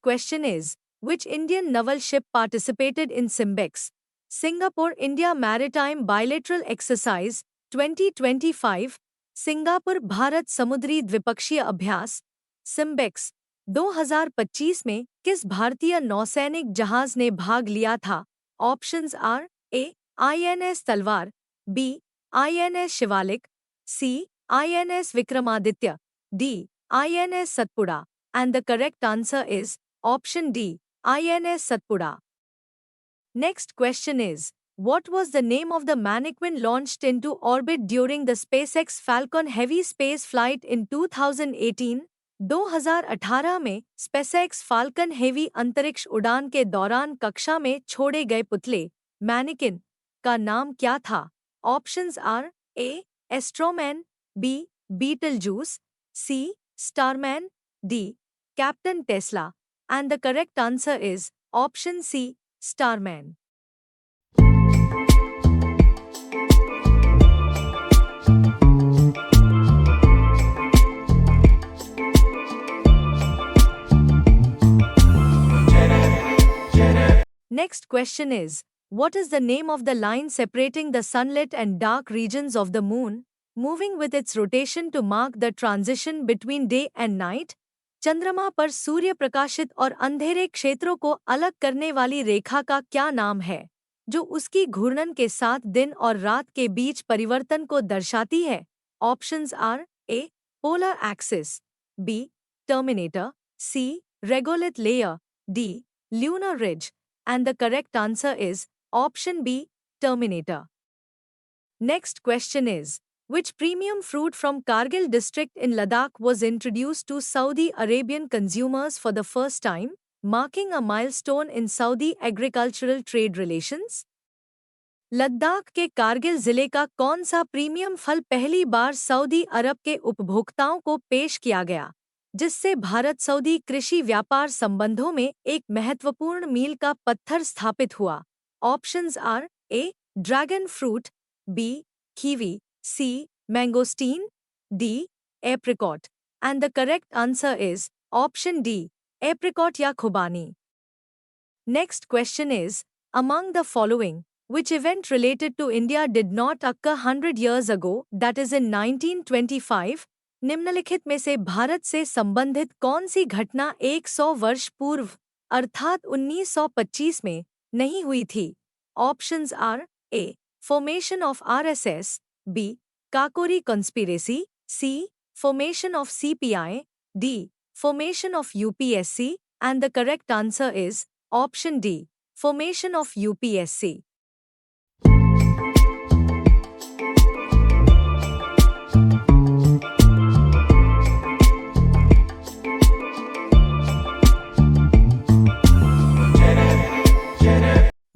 question is, which Indian naval ship participated in SIMBEX, Singapore-India Maritime Bilateral Exercise 2025, Singapore Bharat समुद्री द्विपक्षीय अभ्यास, SIMBEX 2025 में किस भारतीय नौसैनिक जहाज ने भाग लिया था? Options are A INS Talwar, B INS Shivalik, C INS Vikramaditya, D INS Satpura, and the correct answer is option D, INS Satpura. Next question is, what was the name of the mannequin launched into orbit during the SpaceX Falcon Heavy space flight in 2018? 2018 में SpaceX Falcon Heavy अंतरिक्ष उड़ान के दौरान कक्षा में छोड़े गए पुतले मैनिकिन का नाम क्या था? Options are A Astroman, B Beetlejuice, C Starman, D captain Tesla, and the correct answer is option C, Starman. Next question is, what is the name of the line separating the sunlit and dark regions of the moon, moving with its rotation to mark the transition between day and night? चंद्रमा पर सूर्य प्रकाशित और अंधेरे क्षेत्रों को अलग करने वाली रेखा का क्या नाम है, जो उसकी घूर्णन के साथ दिन और रात के बीच परिवर्तन को दर्शाती है? Options are A polar axis, B terminator, C regolith layer, D lunar ridge, and the correct answer is option B, Terminator. Next question is, which premium fruit from Kargil district in Ladakh was introduced to Saudi Arabian consumers for the first time, marking a milestone in Saudi agricultural trade relations? Ladakh के कारगिल जिले का कौन सा premium फल पहली बार Saudi अरब के उपभोक्ताओं को पेश किया गया, जिससे भारत सऊदी कृषि व्यापार संबंधों में एक महत्वपूर्ण मील का पत्थर स्थापित हुआ? Options are A dragon fruit, B kiwi, C mangosteen, D apricot, and the correct answer is option D apricot या khubani. Next question is, among the following which event related to India did not occur 100 years ago, that is in 1925? निम्नलिखित में से भारत से संबंधित कौन सी घटना 100 वर्ष पूर्व अर्थात 1925 में नहीं हुई थी? Options are A formation of RSS, B Kakori conspiracy, C formation of CPI, D formation of UPSC, and the correct answer is option D formation of UPSC.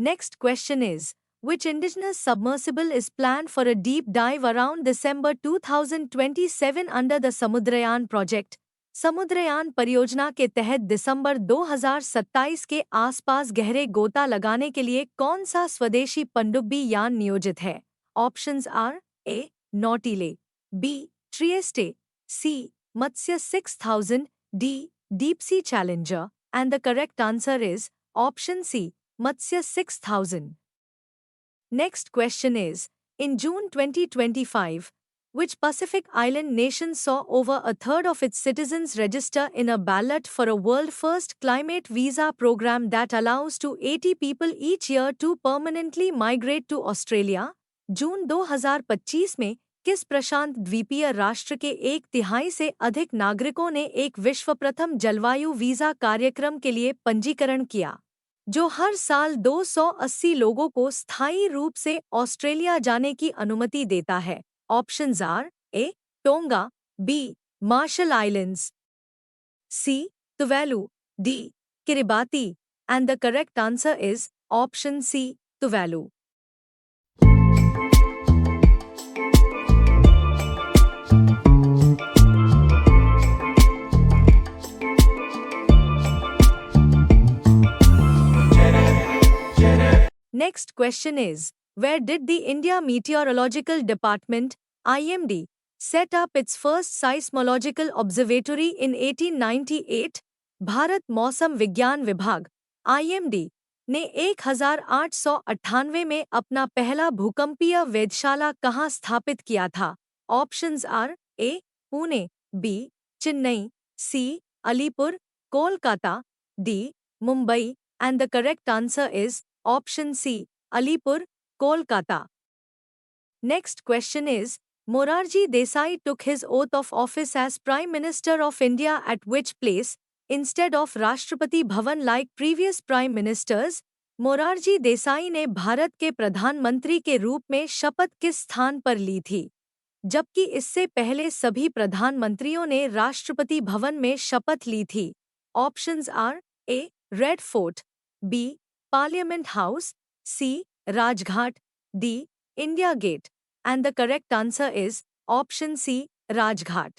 Next question is, which indigenous submersible is planned for a deep dive around December 2027 under the Samudrayan project? Samudrayaan परियोजना के तहत दिसंबर 2027 के आसपास गहरे गोता लगाने के लिए कौन सा स्वदेशी पनडुब्बी यान नियोजित है? Options are A Nautile, B Trieste, C Matsya 6000, D deep sea challenger, and the correct answer is option C Matsya 6000. Next question is, in June 2025, which Pacific island nation saw over a third of its citizens register in a ballot for a world-first climate visa program that allows to 80 people each year to permanently migrate to Australia? जून 2025 में किस प्रशांत द्वीपीय राष्ट्र के 1/3 से अधिक नागरिकों ने एक विश्व प्रथम जलवायु वीजा कार्यक्रम के लिए पंजीकरण किया, जो हर साल 280 लोगों को स्थायी रूप से ऑस्ट्रेलिया जाने की अनुमति देता है? Options are A Tonga, B Marshall Islands, C Tuvalu, D Kiribati, and the correct answer is option C Tuvalu. Next question is, where did the India Meteorological Department, IMD, set up its first seismological observatory in 1898? Bharat मौसम विज्ञान विभाग (IMD) ने 1898 में अपना पहला भूकंपीय वेधशाला कहाँ स्थापित किया था? Options are A Pune, B Chennai, C Alipur, Kolkata, D Mumbai, and the correct answer is option C, Alipur, Kolkata. Next question is, Morarji Desai took his oath of office as Prime Minister of India at which place, instead of Rashtrapati Bhavan like previous Prime Ministers? Morarji Desai ने भारत के प्रधानमंत्री के रूप में शपथ किस स्थान पर ली थी, जबकि इससे पहले सभी प्रधानमंत्रियों ने राष्ट्रपति भवन में शपथ ली थी? Options are A Red Fort, B Parliament House, C Rajghat, D India Gate, and the correct answer is option C, Rajghat.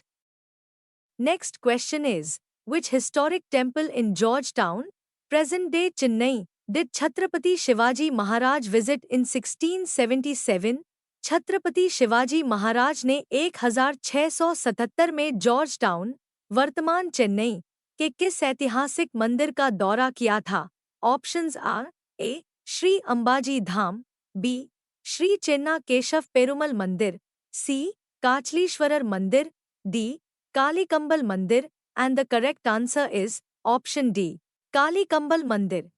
Next question is, which historic temple in Georgetown, present-day Chennai, did Chhatrapati Shivaji Maharaj visit in 1677? Chhatrapati Shivaji Maharaj ने 1677 में George town, वर्तमान चेन्नई, के किस ऐतिहासिक मंदिर का दौरा किया था? Options are A Shri Ambaji Dham, B Shri Chenna Keshava Perumal Mandir, C काचलीश्वरर मंदिर, डी कालीकंबल मंदिर, and the correct answer is option D, कालीकंबल मंदिर.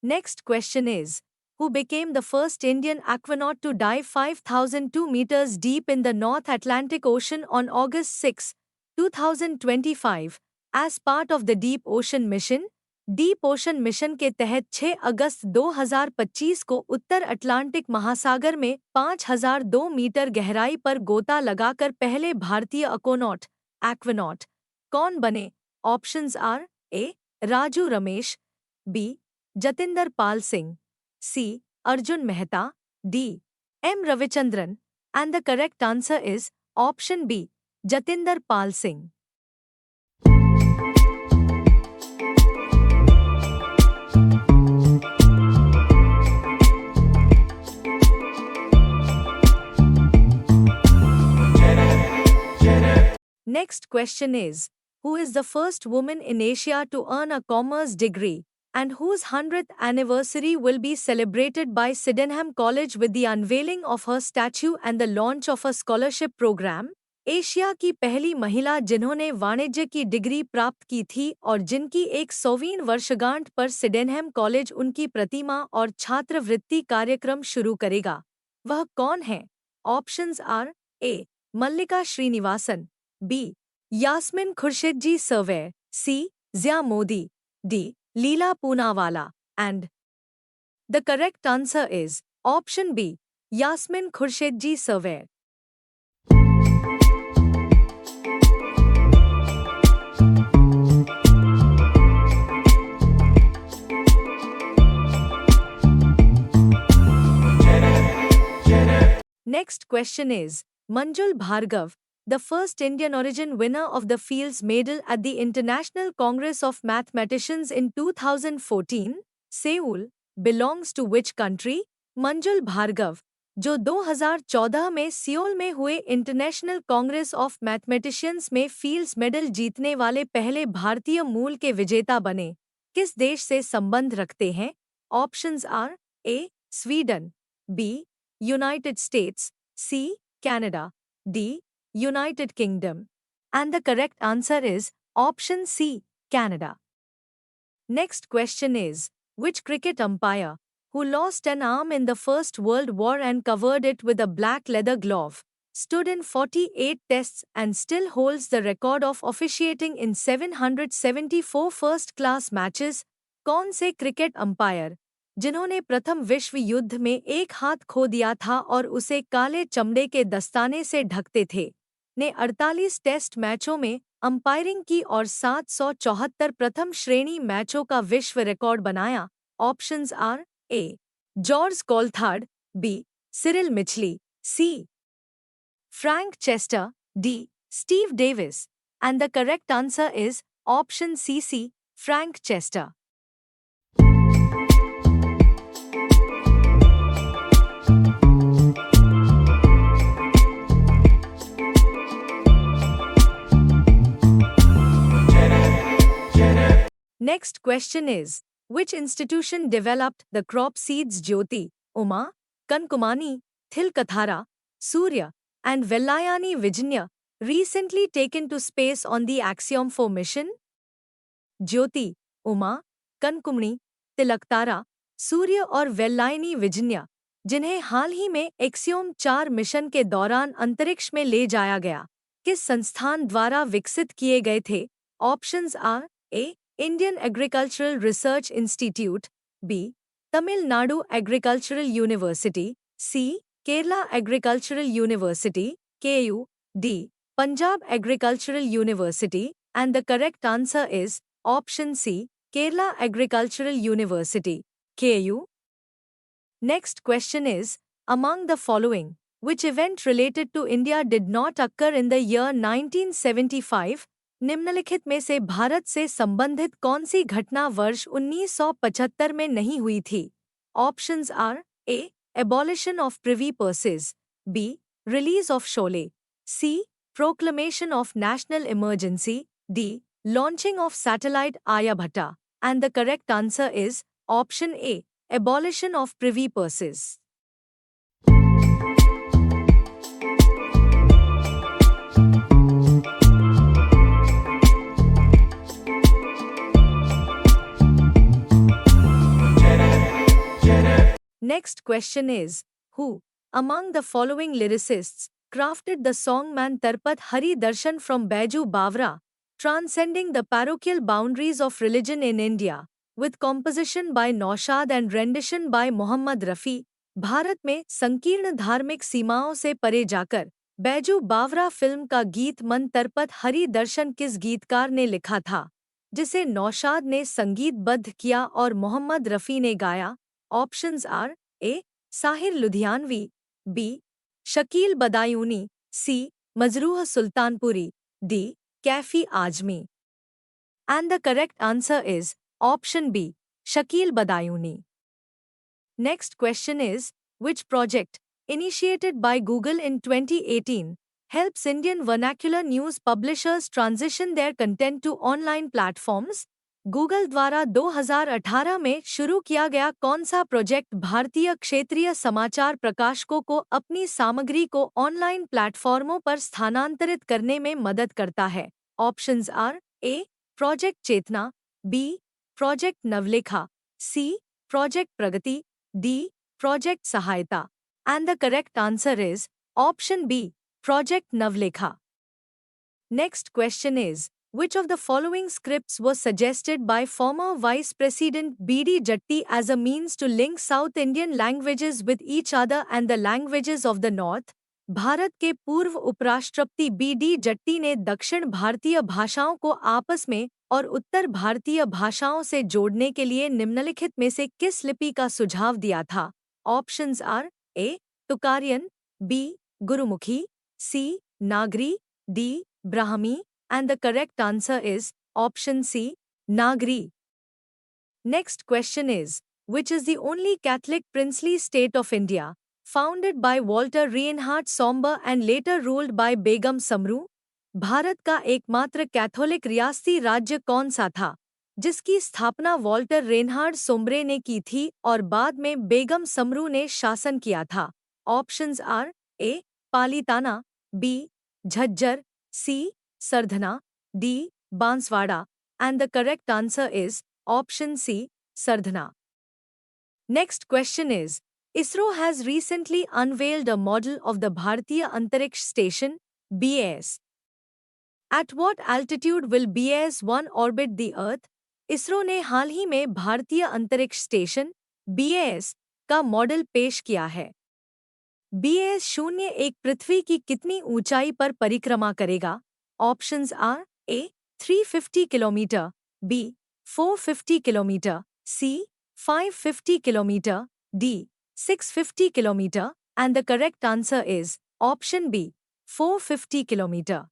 Next question is, who became the first Indian aquanaut to dive 5,002 meters deep in the North Atlantic Ocean on August 6, 2025 as part of the Deep Ocean Mission? Deep ocean mission के तहत 6 अगस्त 2025 को उत्तर Atlantic महासागर में 5,002 metre गहराई पर गोता लगाकर पहले भारतीय एक्वानॉट कौन बने? Options are A Raju Ramesh, B Jatinder Pal Singh, C Arjun Mehta, D M Ravichandran, and the correct answer is option B Jatinder Pal Singh. Next question is, who is the first woman in Asia to earn a commerce degree, and whose 100th anniversary will be celebrated by Sydenham College with the unveiling of her statue and the launch of a scholarship program? Asia की पहली महिला जिन्होंने वाणिज्य की degree प्राप्त की थी और जिनकी 100वीं वर्षगांठ पर सिडेनहम कॉलेज उनकी प्रतिमा और छात्रवृत्ति कार्यक्रम शुरू करेगा, वह कौन है? Options are A Mallika Srinivasan, B Yasmin Khurshedji Surveyor, C Zia Modi, D Leela Poonawalla, and the correct answer is option B Yasmin Khurshedji Surveyor. Next question is, Manjul Bhargav, the first Indian origin winner of the Fields Medal at the International Congress of Mathematicians in 2014, Seoul, belongs to which country? मंजुल भार्गव, जो 2014 में Seoul में हुए international Congress of mathematicians में fields medal जीतने वाले पहले भारतीय मूल के विजेता बने, किस देश से संबंध रखते हैं? Options are A Sweden, B United States, C Canada, D United Kingdom, and the correct answer is option C Canada. Next question is, which cricket umpire, who lost an arm in the First World War and covered it with a black leather glove, stood in 48 tests and still holds the record of officiating in 774 first-class matches? कौन से cricket umpire, जिन्होंने प्रथम विश्व युद्ध में एक हाथ खो दिया था और उसे काले चमड़े के दस्ताने से ढकते थे, ने 48 टेस्ट मैचों में अंपायरिंग की और 774 प्रथम श्रेणी मैचों का विश्व रिकॉर्ड बनाया? Options are A George Coulthard, B Cyril Mitchley, C Frank Chester, D Steve Davis, and the correct answer is option C Frank Chester. Next question is, which institution developed the crop seeds Jyoti, Uma, Kankumani, Thilkathara, Surya, and Velayani Vijaya recently taken to space on the Axiom 4 mission? ज्योति, उमा, कनकुमणी, तिलकतारा, सूर्य और वेल्लायनी विजया, जिन्हें हाल ही में axiom 4 mission के दौरान अंतरिक्ष में ले जाया गया, किस संस्थान द्वारा विकसित किए गए थे? Options are A Indian Agricultural Research Institute, B Tamil Nadu Agricultural University, C Kerala Agricultural University KU, D Punjab Agricultural University, and the correct answer is option C, Kerala Agricultural University, KU. Next question is, among the following, which event related to India did not occur in the year 1975? निम्नलिखित में से भारत से संबंधित कौन सी घटना वर्ष 1975 में नहीं हुई थी? Options are A, abolition of privy purses, B, release of Sholay, C, proclamation of national emergency, D, launching of satellite Aryabhatta, and the correct answer is option A, abolition of privy purses. Next question is, who, among the following lyricists, crafted the song Man Tarpat Hari Darshan from Baiju Bawra, transcending the parochial boundaries of religion in India, with composition by Naushad and rendition by Mohammad Rafi? Bharat में संकीर्ण धार्मिक सीमाओं से परे जाकर बैजू बावरा film का गीत मन तरपत हरि दर्शन किस गीतकार ने लिखा था, जिसे नौशाद ने संगीतबद्ध किया और मोहम्मद रफ़ी ने गाया? Options are A Sahir Ludhianvi, B Shakeel Badayuni, C Majrooh Sultanpuri, D Kaifi Azmi. And the correct answer is option B, Shakil Badayuni. Next question is, which project, initiated by Google in 2018, helps Indian vernacular news publishers transition their content to online platforms? Google द्वारा 2018 में शुरू किया गया कौन सा project भारतीय क्षेत्रीय समाचार प्रकाशकों को अपनी सामग्री को ऑनलाइन प्लेटफॉर्मों पर स्थानांतरित करने में मदद करता है? Options are A project Chetna, B project Navlekha, C project Pragati, D project Sahayata. And the correct answer is option B, project Navlekha. Next question is, which of the following scripts was suggested by former Vice President B.D. Jatti as a means to link South Indian languages with each other and the languages of the North? Bharat के पूर्व उपराष्ट्रपति B.D. Jatti ने दक्षिण भारतीय भाषाओं को आपस में और उत्तर भारतीय भाषाओं से जोड़ने के लिए निम्नलिखित में से किस लिपि का सुझाव दिया था? Options are A Tocharian, B Gurmukhi, C Nagari, D Brahmi. And the correct answer is option C, Nagri. Next question is, which is the only Catholic princely state of India, founded by Walter Reinhard Somber and later ruled by Begum Samru? Bharat का एकमात्र Catholic रियासती राज्य कौन सा था, जिसकी स्थापना Walter Reinhard Sombre ने की थी और बाद में बेगम समरू ने शासन किया था? Options are A Palitana, B Jhajjar, C Sardhana, D. Banswada, and the correct answer is option C, Sardhana. Next question is, ISRO has recently unveiled a model of the Bharatiya Antariksh Station, BAS. At what altitude will BAS-1 orbit the Earth? ISRO ने हाल ही में भारतीय अंतरिक्ष station BAS का model पेश किया है. BAS-0 एक पृथ्वी की कितनी ऊंचाई पर परिक्रमा करेगा? Options are A 350 km, B 450 km, C 550 km, D 650 km, and the correct answer is option B 450 km.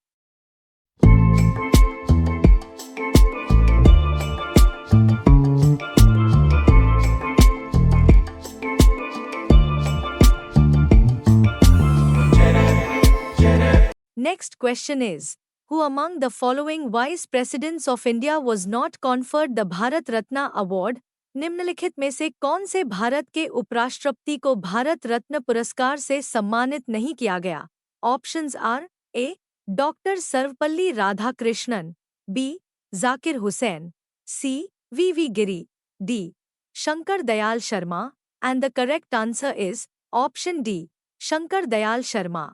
Next question is, Who among the following vice presidents of India was not conferred the Bharat Ratna award? निम्नलिखित में से कौन से भारत के उपराष्ट्रपति को भारत रत्न पुरस्कार से सम्मानित नहीं किया गया? Options are A doctor Sarvepalli Radhakrishnan, B Zakir Hussain, C V Giri, D Shankar Dayal Sharma, and the correct answer is option D Shankar Dayal Sharma.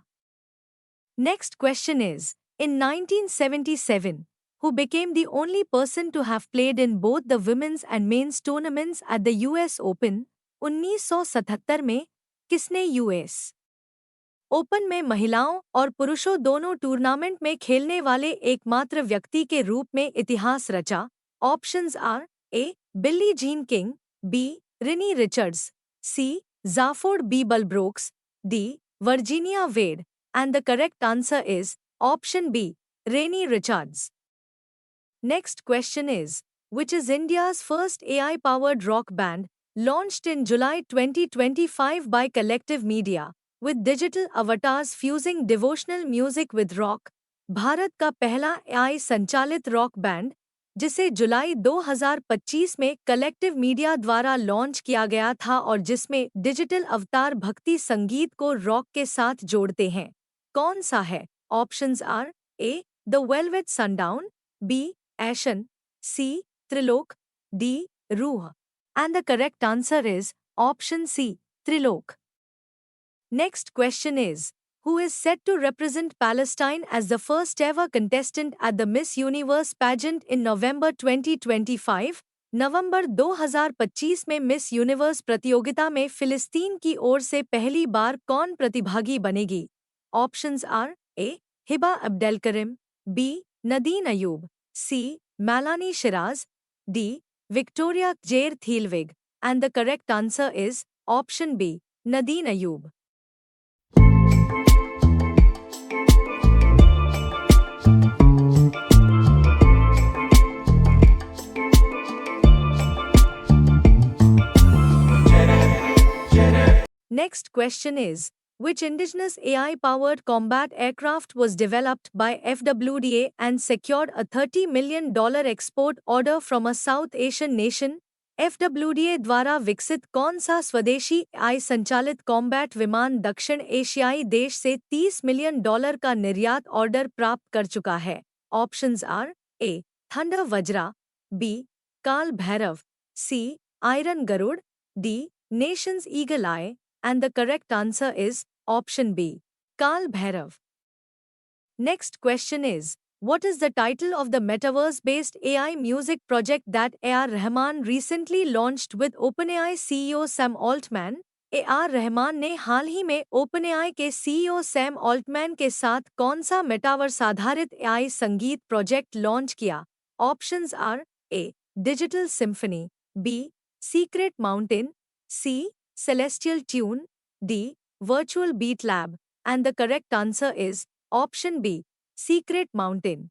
Next question is, in 1977, who became the only person to have played in both the women's and men's tournaments at the US Open? 1977 में किसने US open में महिलाओं और पुरुषों दोनों tournament में खेलने वाले एकमात्र व्यक्ति के रूप में इतिहास रचा? Options are A Billie Jean King, B Renee Richards, C Zaphod Beeblebrox, D Virginia Wade, and the correct answer is option B, Rainey Richards. Next question is, which is India's first AI-powered rock band, launched in July 2025 by Collective Media, with digital avatars fusing devotional music with rock? Bharat का पहला AI संचालित rock band, जिसे जुलाई 2025 में collective media द्वारा launch किया गया था और जिसमें डिजिटल अवतार भक्ति संगीत को रॉक के साथ जोड़ते हैं, कौन सा है? Options are A the velvet sundown, B Eshan, C Trilok, D Rooh, and the correct answer is option C Trilok. Next question is, who is set to represent Palestine as the first ever contestant at the Miss Universe pageant in November 2025? नवंबर 2025 में miss universe प्रतियोगिता में फिलिस्तीन की ओर से पहली बार कौन प्रतिभागी बनेगी? Options are A Hiba Abdelkarim, B Nadine Ayoub, C Melanie Shiraz, D Victoria Kjaer Theilvig, and the correct answer is option B Nadine Ayoub. Next question is, which indigenous AI-powered combat aircraft was developed by FWDA and secured a $30 million export order from a South Asian nation? FWDA द्वारा विकसित कौन सा स्वदेशी AI संचालित combat विमान दक्षिण एशियाई देश से $30 मिलियन का निर्यात ऑर्डर प्राप्त कर चुका है? Options are A thunder Vajra, B Kaal Bhairav, C iron Garud, D nations eagle eye, and the correct answer is option B, Kal Bhairav. Next question is, what is the title of the metaverse-based AI music project that A.R. Rahman recently launched with OpenAI CEO Sam Altman? A.R. Rahman ने हाल ही में OpenAI के CEO Sam Altman के साथ कौन सा metaverse आधारित AI संगीत project launch किया? Options are A digital symphony, B secret mountain, C Celestial Tune, D Virtual Beat Lab, and the correct answer is option B, Secret Mountain.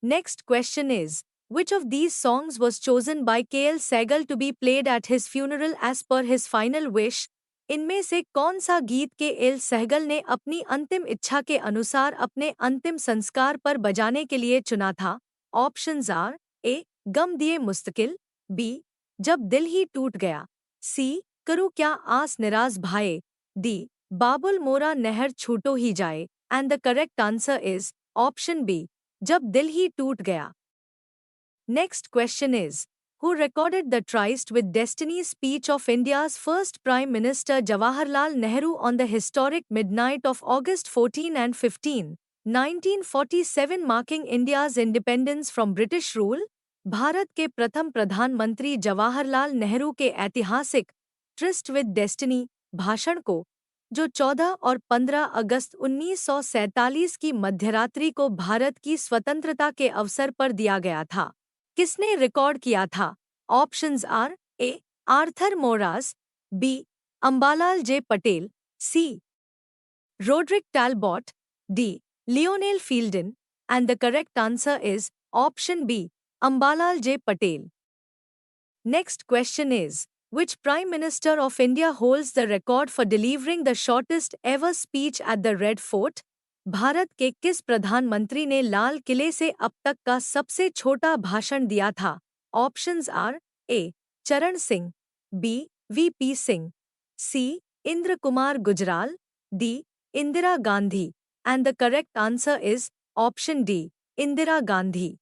Next question is, which of these songs was chosen by KL Sehgal to be played at his funeral as per his final wish? इनमें से कौन सा गीत के L Sehgal ने अपनी अंतिम इच्छा के अनुसार अपने अंतिम संस्कार पर बजाने के लिए चुना था? ऑप्शंस आर ए गम दिए मुस्तकिल, बी जब दिल ही टूट गया, सी करूँ क्या आस निराज भाए, डी बाबुल मोरा नहर छूटो ही जाए, and the correct answer is option B जब दिल ही टूट गया. Next question is, who recorded the Tryst with Destiny speech of India's first Prime Minister Jawaharlal Nehru on the historic midnight of August 14 and 15, 1947 marking India's independence from British rule? Bharat के प्रथम प्रधानमंत्री जवाहरलाल नेहरू के ऐतिहासिक ट्रिस्ट विद डेस्टिनी भाषण को, जो 14 और 15 अगस्त 1947 की मध्यरात्रि को भारत की स्वतंत्रता के अवसर पर दिया गया था, किसने रिकॉर्ड किया था? Options are A Arthur Moras, B Ambalal J Patel, C Roderick Talbot, D Lionel Fielden, and the correct answer is option B Ambalal J Patel. Next question is, which Prime Minister of India holds the record for delivering the shortest ever speech at the Red Fort? Bharat के किस प्रधानमंत्री ने लाल किले से अब तक का सबसे छोटा भाषण दिया था? Options are A. Charan Singh, B. VP Singh, C. Inder Kumar Gujral, D. Indira Gandhi. And the correct answer is option D. Indira Gandhi.